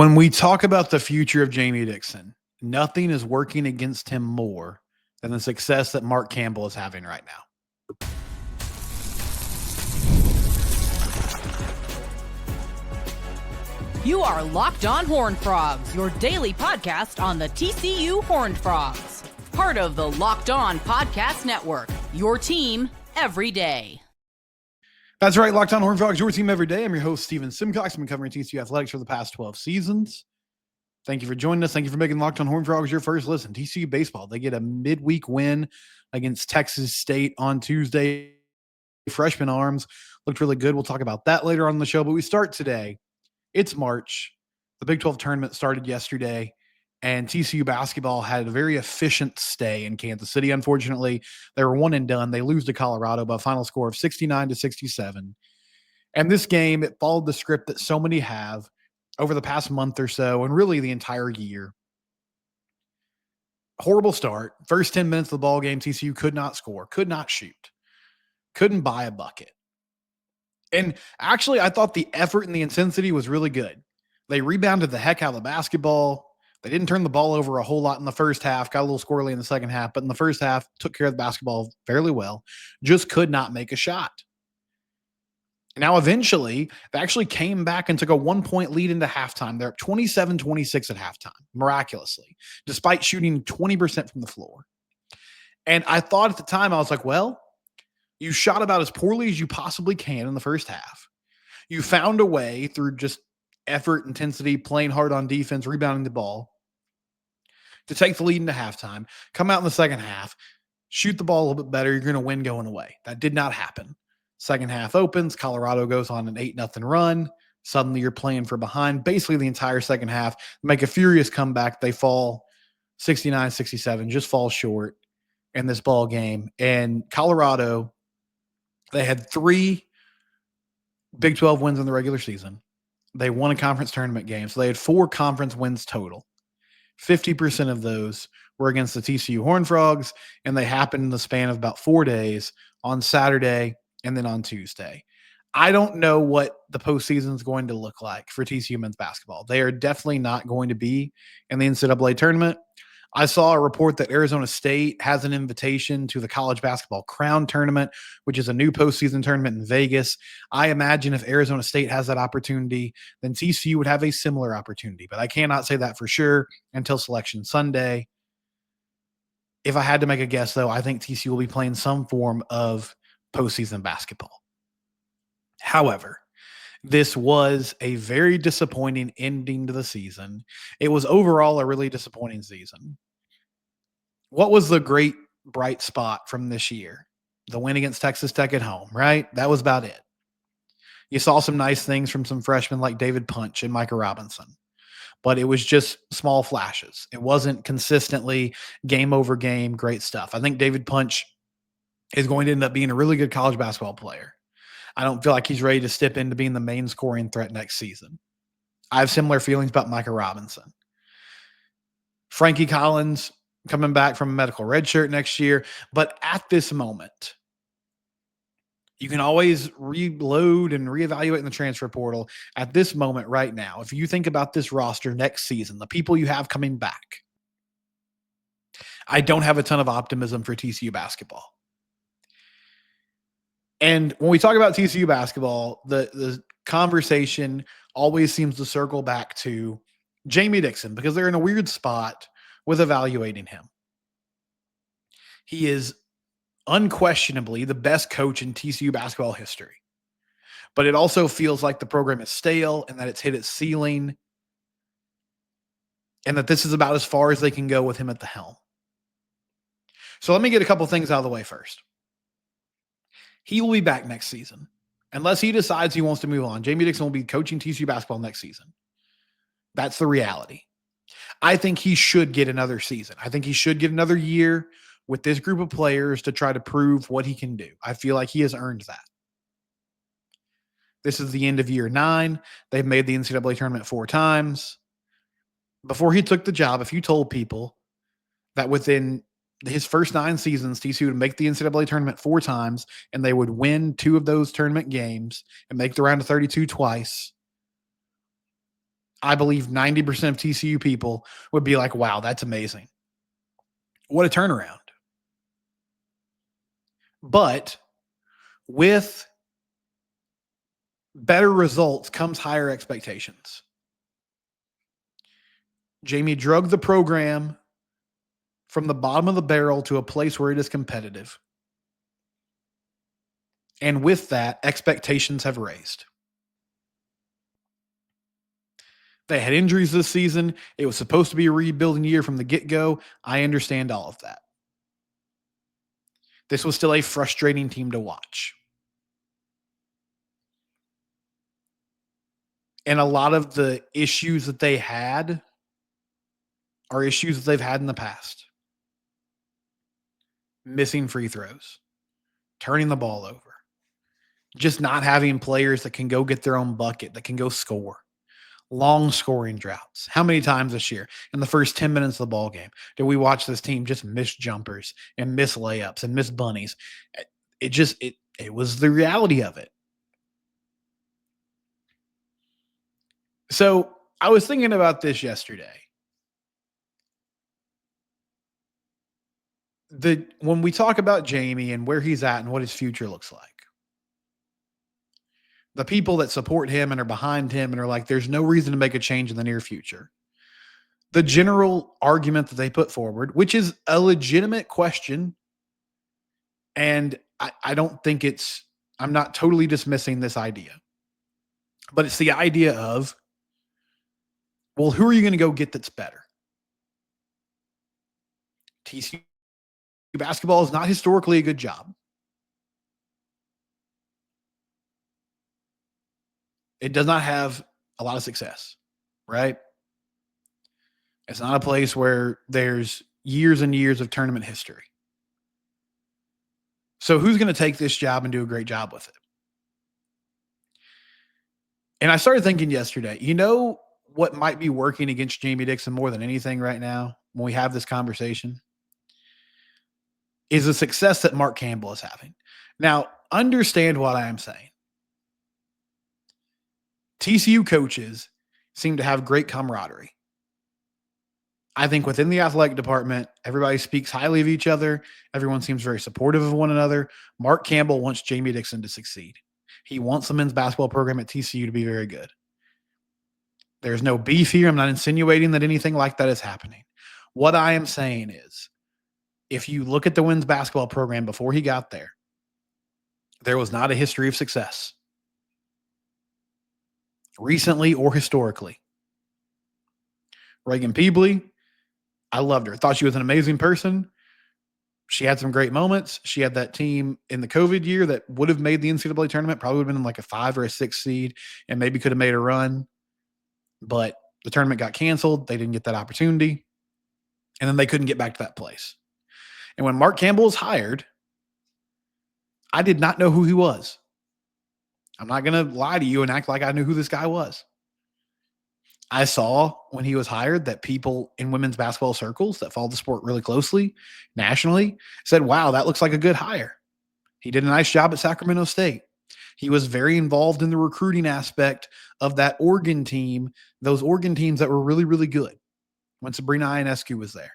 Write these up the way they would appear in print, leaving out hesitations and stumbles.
When we talk about the future of Jamie Dixon, nothing is working against him more than the success that Mark Campbell is having right now. You are Locked On Horned Frogs, your daily podcast on the TCU Horned Frogs. Part of the Locked On Podcast Network, your team every day. That's right, Locked On Horned Frogs, your team every day. I'm your host, Steven Simcox. I've been covering TCU athletics for the past 12 seasons. Thank you for joining us. Thank you for making Locked On Horned Frogs your first listen. TCU baseball, they get a midweek win against Texas State on Tuesday. Freshman arms looked really good. We'll talk about that later on in the show, but we start today. It's March. The Big 12 tournament started yesterday, and TCU basketball had a very efficient stay in Kansas City. Unfortunately, they were one and done. They lose to Colorado by a final score of 69-67. And this game, it followed the script that so many have over the past month or so, and really the entire year. Horrible start. First 10 minutes of the ball game, TCU could not score, could not shoot, couldn't buy a bucket. And actually, I thought the effort and the intensity was really good. They rebounded the heck out of the basketball. They didn't turn the ball over a whole lot in the first half, got a little squirrely in the second half, but in the first half, took care of the basketball fairly well, just could not make a shot. Now, eventually, they actually came back and took a 1-point lead into halftime. They're up 27-26 at halftime, miraculously, despite shooting 20% from the floor. And I thought at the time, I was like, well, you shot about as poorly as you possibly can in the first half. You found a way through just effort, intensity, playing hard on defense, rebounding the ball, to take the lead into halftime, come out in the second half, shoot the ball a little bit better, you're going to win going away. That did not happen. Second half opens, Colorado goes on an 8-0 run. Suddenly you're playing for behind basically the entire second half. Make a furious comeback. They fall 69-67, just fall short in this ball game. And Colorado, they had 3 Big 12 wins in the regular season. They won a conference tournament game. So they had 4 conference wins total. 50% of those were against the TCU Horned Frogs, and they happened in the span of about 4 days, on Saturday and then on Tuesday. I don't know what the postseason is going to look like for TCU men's basketball. They are definitely not going to be in the NCAA tournament. I saw a report that Arizona State has an invitation to the College Basketball Crown Tournament, which is a new postseason tournament in Vegas. I imagine if Arizona State has that opportunity, then TCU would have a similar opportunity. But I cannot say that for sure until Selection Sunday. If I had to make a guess, though, I think TCU will be playing some form of postseason basketball. However, this was a very disappointing ending to the season. It was overall a really disappointing season. What was the great bright spot from this year? The win against Texas Tech at home, right? That was about it. You saw some nice things from some freshmen like David Punch and Micah Robinson, but it was just small flashes. It wasn't consistently game over game, great stuff. I think David Punch is going to end up being a really good college basketball player. I don't feel like he's ready to step into being the main scoring threat next season. I have similar feelings about Micah Robinson. Frankie Collins coming back from a medical redshirt next year. But at this moment, you can always reload and reevaluate in the transfer portal. At this moment right now, if you think about this roster next season, the people you have coming back, I don't have a ton of optimism for TCU basketball. And when we talk about TCU basketball, the conversation always seems to circle back to Jamie Dixon because they're in a weird spot with evaluating him. He is unquestionably the best coach in TCU basketball history. But it also feels like the program is stale and that it's hit its ceiling and that this is about as far as they can go with him at the helm. So let me get a couple things out of the way first. He will be back next season. Unless he decides he wants to move on, Jamie Dixon will be coaching TCU basketball next season. That's the reality. I think he should get another season. I think he should get another year with this group of players to try to prove what he can do. I feel like he has earned that. This is the end of year 9. They've made the NCAA tournament 4 times. Before he took the job, if you told people that within his first 9 seasons, TCU would make the NCAA tournament 4 times and they would win 2 of those tournament games and make the round of 32 twice, I believe 90% of TCU people would be like, wow, that's amazing. What a turnaround. But with better results comes higher expectations. Jamie drug the program from the bottom of the barrel to a place where it is competitive. And with that, expectations have raised. They had injuries this season. It was supposed to be a rebuilding year from the get-go. I understand all of that. This was still a frustrating team to watch. And a lot of the issues that they had are issues that they've had in the past. Missing free throws, turning the ball over, just not having players that can go get their own bucket, that can go score. Long scoring droughts. How many times this year in the first 10 minutes of the ball game did we watch this team just miss jumpers and miss layups and miss bunnies? It was the reality of it. So I was thinking about this yesterday. When we talk about Jamie and where he's at and what his future looks like, the people that support him and are behind him and are like, there's no reason to make a change in the near future. The general argument that they put forward, which is a legitimate question, and I don't think I'm not totally dismissing this idea, but it's the idea of, well, who are you going to go get that's better? TCU basketball is not historically a good job. It does not have a lot of success, right? It's not a place where there's years and years of tournament history. So who's going to take this job and do a great job with it? And I started thinking yesterday, you know what might be working against Jamie Dixon more than anything right now when we have this conversation? Is the success that Mark Campbell is having. Now, understand what I am saying. TCU coaches seem to have great camaraderie. I think within the athletic department, everybody speaks highly of each other. Everyone seems very supportive of one another. Mark Campbell wants Jamie Dixon to succeed. He wants the men's basketball program at TCU to be very good. There's no beef here. I'm not insinuating that anything like that is happening. What I am saying is, if you look at the men's basketball program before he got there, there was not a history of success. Recently or historically. Reagan Peebley, I loved her. Thought she was an amazing person. She had some great moments. She had that team in the COVID year that would have made the NCAA tournament, probably would have been like a 5 or a 6 seed and maybe could have made a run. But the tournament got canceled. They didn't get that opportunity. And then they couldn't get back to that place. And when Mark Campbell was hired, I did not know who he was. I'm not going to lie to you and act like I knew who this guy was. I saw when he was hired that people in women's basketball circles that follow the sport really closely, nationally, said, wow, that looks like a good hire. He did a nice job at Sacramento State. He was very involved in the recruiting aspect of that Oregon team, those Oregon teams that were really, really good when Sabrina Ionescu was there.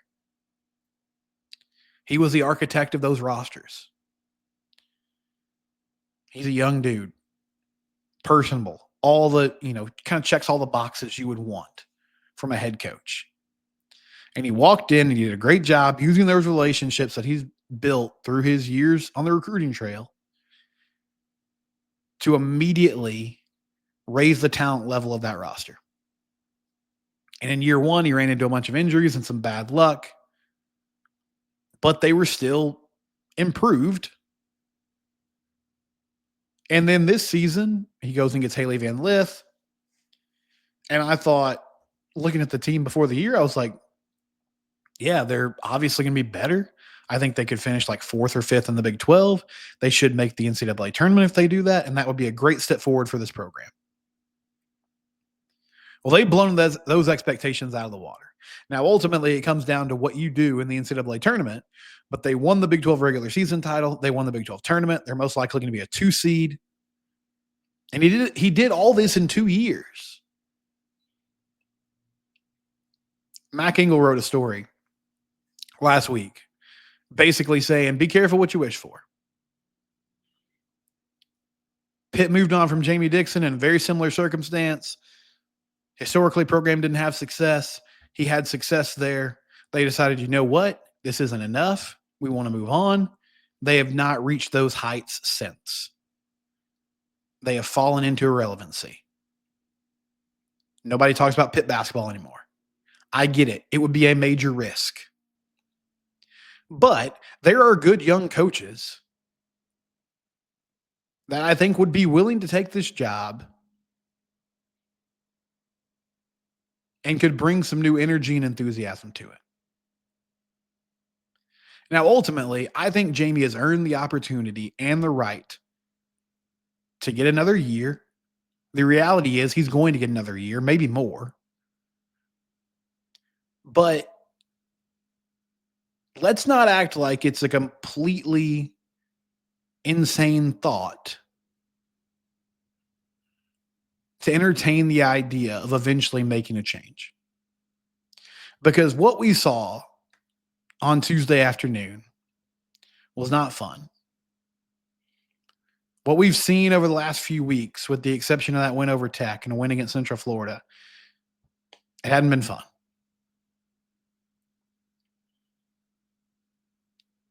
He was the architect of those rosters. He's a young dude. Personable, all the, kind of checks all the boxes you would want from a head coach. And he walked in and he did a great job using those relationships that he's built through his years on the recruiting trail to immediately raise the talent level of that roster. And in year one, he ran into a bunch of injuries and some bad luck, but they were still improved. And then this season, he goes and gets Haley Van Lith. And I thought, looking at the team before the year, I was like, yeah, they're obviously going to be better. I think they could finish like 4th or 5th in the Big 12. They should make the NCAA tournament if they do that. And that would be a great step forward for this program. Well, they've blown those expectations out of the water. Now, ultimately, it comes down to what you do in the NCAA tournament. But they won the Big 12 regular season title. They won the Big 12 tournament. They're most likely going to be a 2 seed. And he did all this in 2 years. Mac Engel wrote a story last week basically saying, be careful what you wish for. Pitt moved on from Jamie Dixon in a very similar circumstance. Historically, program didn't have success. He had success there. They decided, you know what? This isn't enough. We want to move on. They have not reached those heights since. They have fallen into irrelevancy. Nobody talks about Pitt basketball anymore. I get it. It would be a major risk. But there are good young coaches that I think would be willing to take this job and could bring some new energy and enthusiasm to it. Now, ultimately, I think Jamie has earned the opportunity and the right to get another year. The reality is he's going to get another year, maybe more. But let's not act like it's a completely insane thought to entertain the idea of eventually making a change. Because what we saw on Tuesday afternoon was not fun. What we've seen over the last few weeks, with the exception of that win over Tech and a win against Central Florida, it hadn't been fun.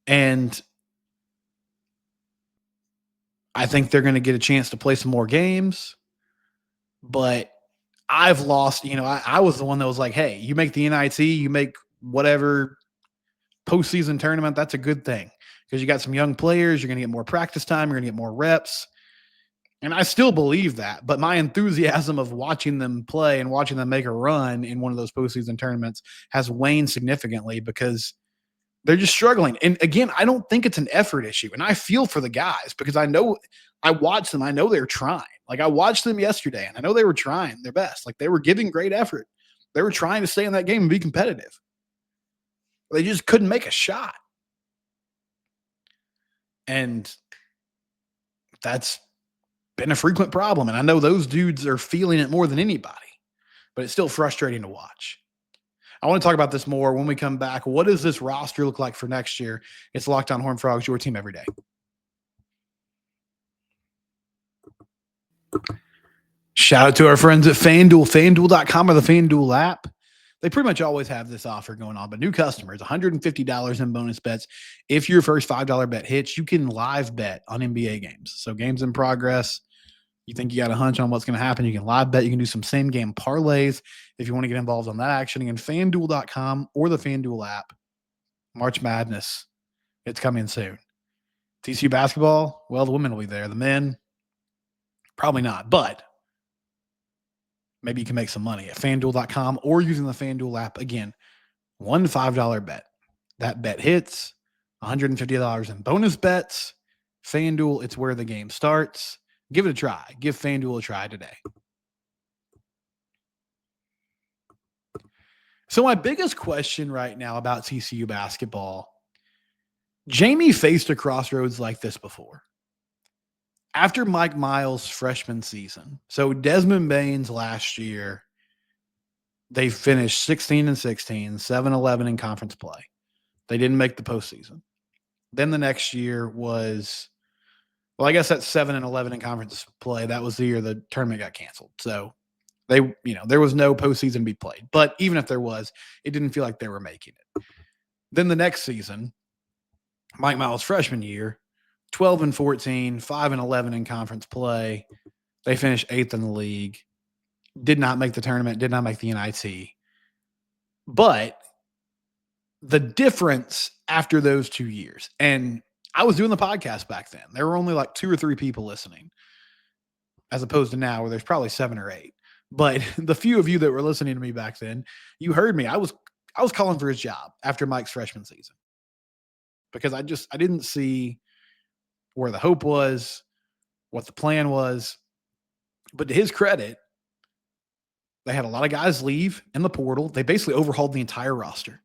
And I think they're going to get a chance to play some more games. But I've lost, I was the one that was like, hey, you make the NIT, you make whatever postseason tournament, that's a good thing. Because you got some young players, you're going to get more practice time, you're going to get more reps. And I still believe that. But my enthusiasm of watching them play and watching them make a run in one of those postseason tournaments has waned significantly because they're just struggling. And again, I don't think it's an effort issue. And I feel for the guys because I watched them. I know they're trying. Like, I watched them yesterday and I know they were trying their best. Like, they were giving great effort. They were trying to stay in that game and be competitive. They just couldn't make a shot. And that's been a frequent problem. And I know those dudes are feeling it more than anybody, but it's still frustrating to watch. I want to talk about this more when we come back. What does this roster look like for next year? It's Locked On Horned Frogs, your team every day. Shout out to our friends at FanDuel, FanDuel.com or the FanDuel app. They pretty much always have this offer going on, but new customers, $150 in bonus bets. If your first $5 bet hits, you can live bet on NBA games. So games in progress, you think you got a hunch on what's going to happen, you can live bet. You can do some same game parlays if you want to get involved on that action. Again, FanDuel.com or the FanDuel app. March Madness, it's coming soon. TCU basketball, well, the women will be there. The men, probably not, but maybe you can make some money at FanDuel.com or using the FanDuel app. Again, $1 $5 bet. That bet hits, $150 in bonus bets. FanDuel, it's where the game starts. Give it a try. Give FanDuel a try today. So my biggest question right now about TCU basketball, Jamie faced a crossroads like this before. After Mike Miles' freshman season, so Desmond Baines last year, they finished 16-16, 7-11 in conference play. They didn't make the postseason. Then the next year was, well, I guess that's 7-11 in conference play. That was the year the tournament got canceled. So there was no postseason to be played. But even if there was, it didn't feel like they were making it. Then the next season, Mike Miles' freshman year, 12-14, 5-11 in conference play. They finished 8th in the league. Did not make the tournament, did not make the NIT. But the difference after those 2 years, and I was doing the podcast back then. There were only like 2 or 3 people listening, as opposed to now where there's probably 7 or 8. But the few of you that were listening to me back then, you heard me. I was calling for his job after Mike's freshman season because I didn't see where the hope was, what the plan was. But to his credit, they had a lot of guys leave in the portal. They basically overhauled the entire roster.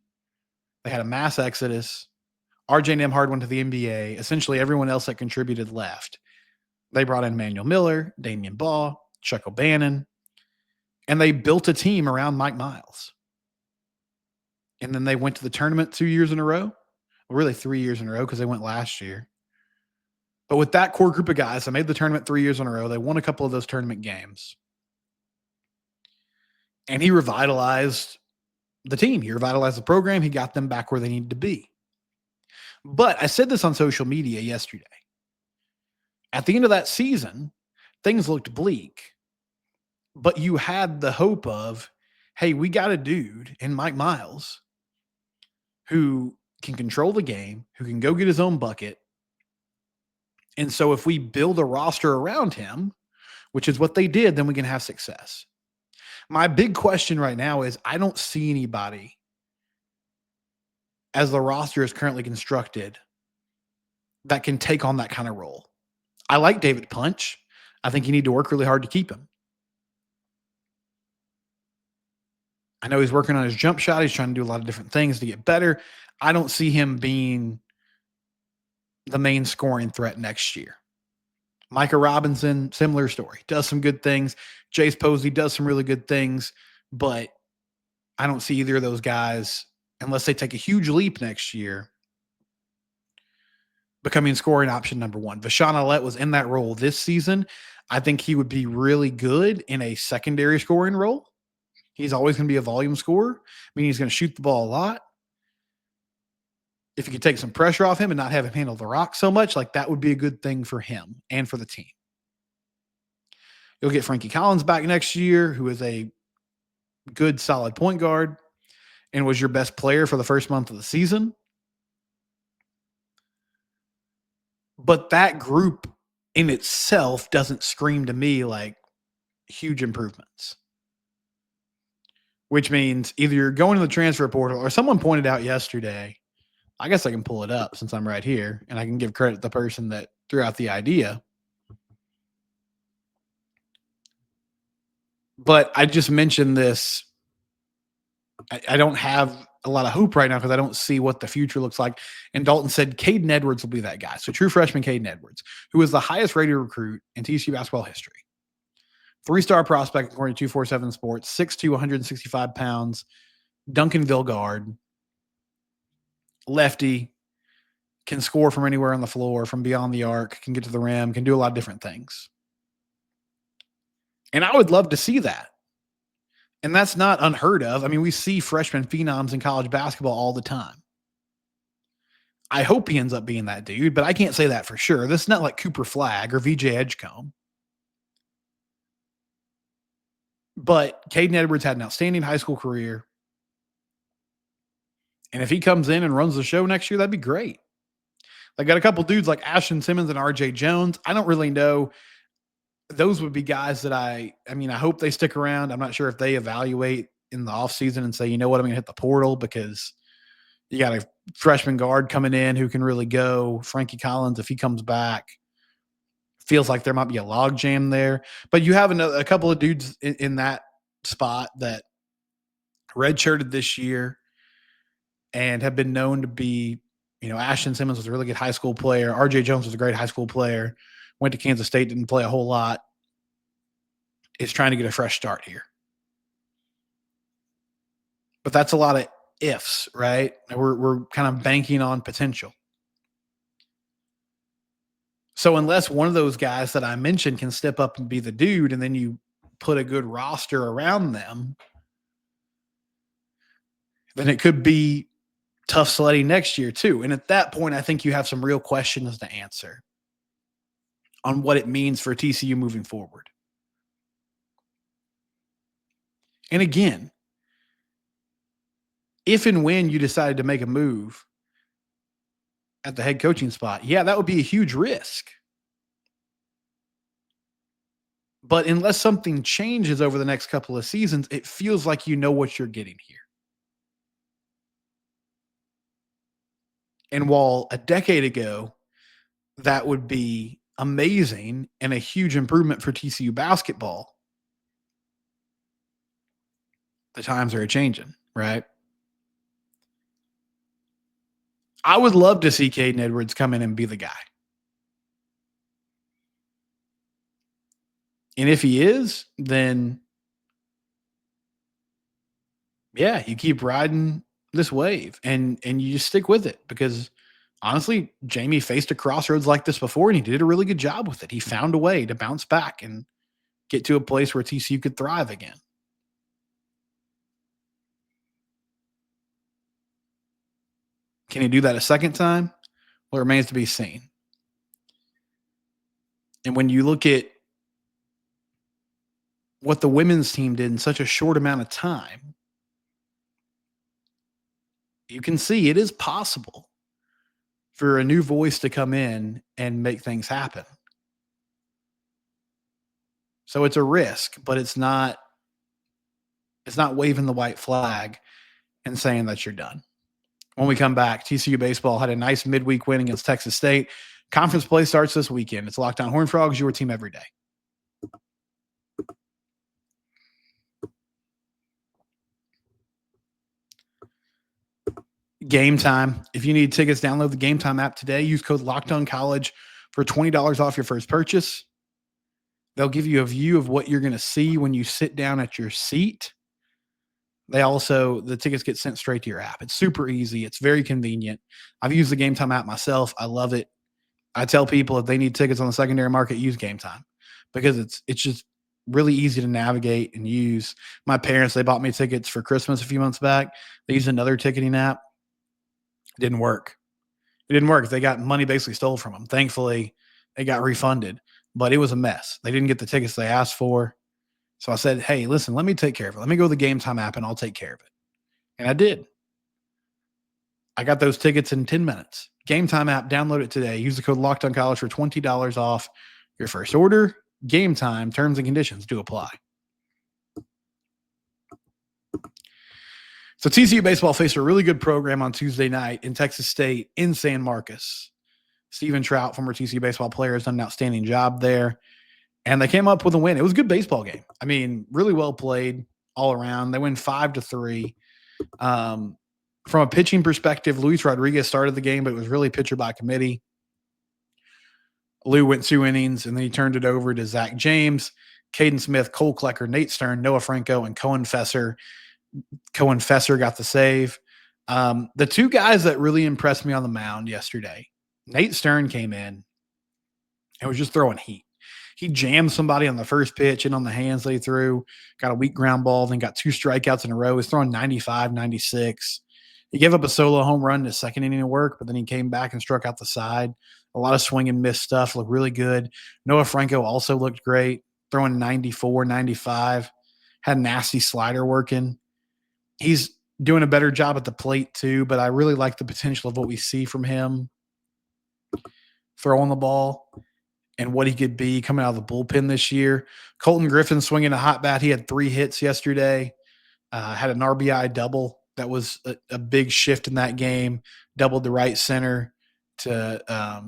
They had a mass exodus. RJ Nembhard went to the NBA. Essentially, everyone else that contributed left. They brought in Manuel Miller, Damian Baugh, Chuck O'Bannon, and they built a team around Mike Miles. And then they went to the tournament 2 years in a row. Well, really 3 years in a row because they went last year. But with that core group of guys, they made the tournament 3 years in a row. They won a couple of those tournament games. And he revitalized the team. He revitalized the program. He got them back where they needed to be. But I said this on social media yesterday. At the end of that season, things looked bleak. But you had the hope of, hey, we got a dude in Mike Miles who can control the game, who can go get his own bucket. And so if we build a roster around him, which is what they did, then we can have success. My big question right now is I don't see anybody as the roster is currently constructed that can take on that kind of role. I like David Punch. I think you need to work really hard to keep him. I know he's working on his jump shot. He's trying to do a lot of different things to get better. I don't see him being the main scoring threat next year. Micah Robinson, similar story. Does some good things. Jace Posey does some really good things, but I don't see either of those guys, unless they take a huge leap next year, becoming scoring option number one. Vashawn Allett was in that role this season. I think he would be really good in a secondary scoring role. He's always going to be a volume scorer. I mean, he's going to shoot the ball a lot. If you could take some pressure off him and not have him handle the rock so much, like that would be a good thing for him and for the team. You'll get Frankie Collins back next year, who is a good, solid point guard and was your best player for the first month of the season. But that group in itself doesn't scream to me like huge improvements. Which means either you're going to the transfer portal, or someone pointed out yesterday, I guess I can pull it up since I'm right here, and I can give credit to the person that threw out the idea. But I just mentioned this. I don't have a lot of hope right now because I don't see what the future looks like. And Dalton said Caden Edwards will be that guy. So true freshman Caden Edwards, who is the highest rated recruit in TCU basketball history. 3-star prospect according to 247 Sports, 6'2", 165 pounds, Duncanville guard, lefty, can score from anywhere on the floor, from beyond the arc, can get to the rim, can do a lot of different things. And I would love to see that. And that's not unheard of. I mean, we see freshman phenoms in college basketball all the time. I hope he ends up being that dude, but I can't say that for sure. This is not like Cooper Flagg or VJ Edgecombe. But Caden Edwards had an outstanding high school career. And if he comes in and runs the show next year, that'd be great. They got a couple dudes like Ashton Simmons and RJ Jones. I don't really know. Those would be guys that I hope they stick around. I'm not sure if they evaluate in the offseason and say, you know what, I'm going to hit the portal because you got a freshman guard coming in who can really go. Frankie Collins, if he comes back, feels like there might be a log jam there. But you have a couple of dudes in that spot that redshirted this year and have been known to be, Ashton Simmons was a really good high school player. RJ Jones was a great high school player. Went to Kansas State, didn't play a whole lot. Is trying to get a fresh start here. But that's a lot of ifs, right? We're kind of banking on potential. So unless one of those guys that I mentioned can step up and be the dude, and then you put a good roster around them, then it could be tough sledding next year too. And at that point, I think you have some real questions to answer on what it means for TCU moving forward. And again, if and when you decided to make a move at the head coaching spot, yeah, that would be a huge risk. But unless something changes over the next couple of seasons, it feels like you know what you're getting here. And while a decade ago, that would be amazing and a huge improvement for TCU basketball, the times are changing, right? I would love to see Caden Edwards come in and be the guy. And if he is, then yeah, you keep riding this wave, and you just stick with it because honestly, Jamie faced a crossroads like this before, and he did a really good job with it. He found a way to bounce back and get to a place where TCU could thrive again. Can he do that a second time? Well, it remains to be seen. And when you look at what the women's team did in such a short amount of time, you can see it is possible for a new voice to come in and make things happen. So it's a risk, but it's not waving the white flag and saying that you're done. When we come back, TCU baseball had a nice midweek win against Texas State. Conference play starts this weekend. It's Locked On Horned Frogs, your team every day. Game Time. If you need tickets, download the Game Time app today. Use code LOCKEDONCollege for $20 off your first purchase. They'll give you a view of what you're going to see when you sit down at your seat. The tickets get sent straight to your app. It's super easy. It's very convenient. I've used the Game Time app myself. I love it. I tell people if they need tickets on the secondary market, use Game Time because it's just really easy to navigate and use. My parents, they bought me tickets for Christmas a few months back. They used another ticketing app. It didn't work. They got money basically stole from them. Thankfully, it got refunded, but it was a mess. They didn't get the tickets they asked for. So I said, hey, listen, let me take care of it. Let me go to the Game Time app and I'll take care of it. And I did. I got those tickets in 10 minutes. Game Time app, download it today. Use the code LOCKEDONCollege for $20 off your first order. Game Time, terms and conditions do apply. So TCU baseball faced a really good program on Tuesday night in Texas State in San Marcos. Steven Trout, former TCU baseball player, has done an outstanding job there. And they came up with a win. It was a good baseball game. I mean, really well played all around. They win 5-3. From a pitching perspective, Luis Rodriguez started the game, but it was really pitcher by committee. Lou went 2 innings, and then he turned it over to Zach James, Caden Smith, Cole Klecker, Nate Stern, Noah Franco, and Cohen Fesser. Cohen Fesser got the save. The two guys that really impressed me on the mound yesterday, Nate Stern came in and was just throwing heat. He jammed somebody on the first pitch and on the hands they threw, got a weak ground ball, then got 2 strikeouts in a row. He's throwing 95, 96. He gave up a solo home run in the second inning of work, but then he came back and struck out the side. A lot of swing and miss stuff, looked really good. Noah Franco also looked great, throwing 94, 95, had a nasty slider working. He's doing a better job at the plate too, but I really like the potential of what we see from him throwing the ball and what he could be coming out of the bullpen this year. Colton Griffin swinging a hot bat. He had 3 hits yesterday, had an RBI double. That was a big shift in that game, doubled the right center to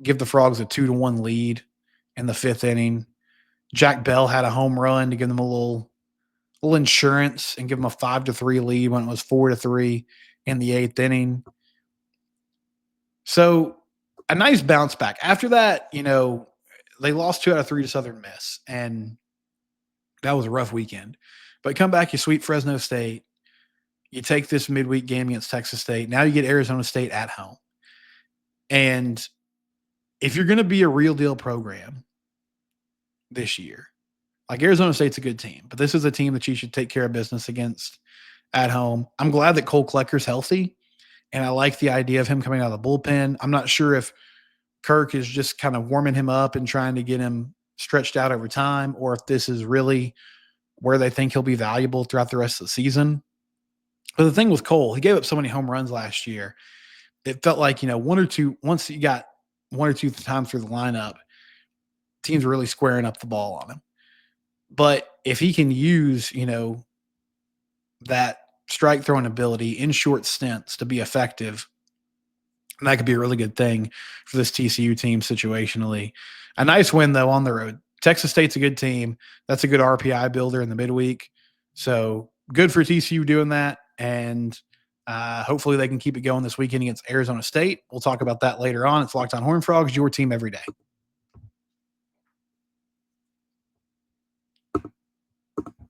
give the Frogs a 2-1 lead in the 5th inning. Jack Bell had a home run to give them a little insurance and give them a 5-3 lead when it was 4-3 in the 8th inning. So a nice bounce back. After that, they lost 2 out of 3 to Southern Miss, and that was a rough weekend. But come back, you sweep Fresno State. You take this midweek game against Texas State. Now you get Arizona State at home. And if you're going to be a real deal program this year, like Arizona State's a good team, but this is a team that you should take care of business against at home. I'm glad that Cole Klecker's healthy, and I like the idea of him coming out of the bullpen. I'm not sure if Kirk is just kind of warming him up and trying to get him stretched out over time, or if this is really where they think he'll be valuable throughout the rest of the season. But the thing with Cole, he gave up so many home runs last year. It felt like, once you got 1 or 2 times through the lineup, teams were really squaring up the ball on him. But if he can use, that strike throwing ability in short stints to be effective, that could be a really good thing for this TCU team situationally. A nice win, though, on the road. Texas State's a good team. That's a good RPI builder in the midweek. So good for TCU doing that. And hopefully they can keep it going this weekend against Arizona State. We'll talk about that later on. It's Locked On Horned Frogs, your team every day.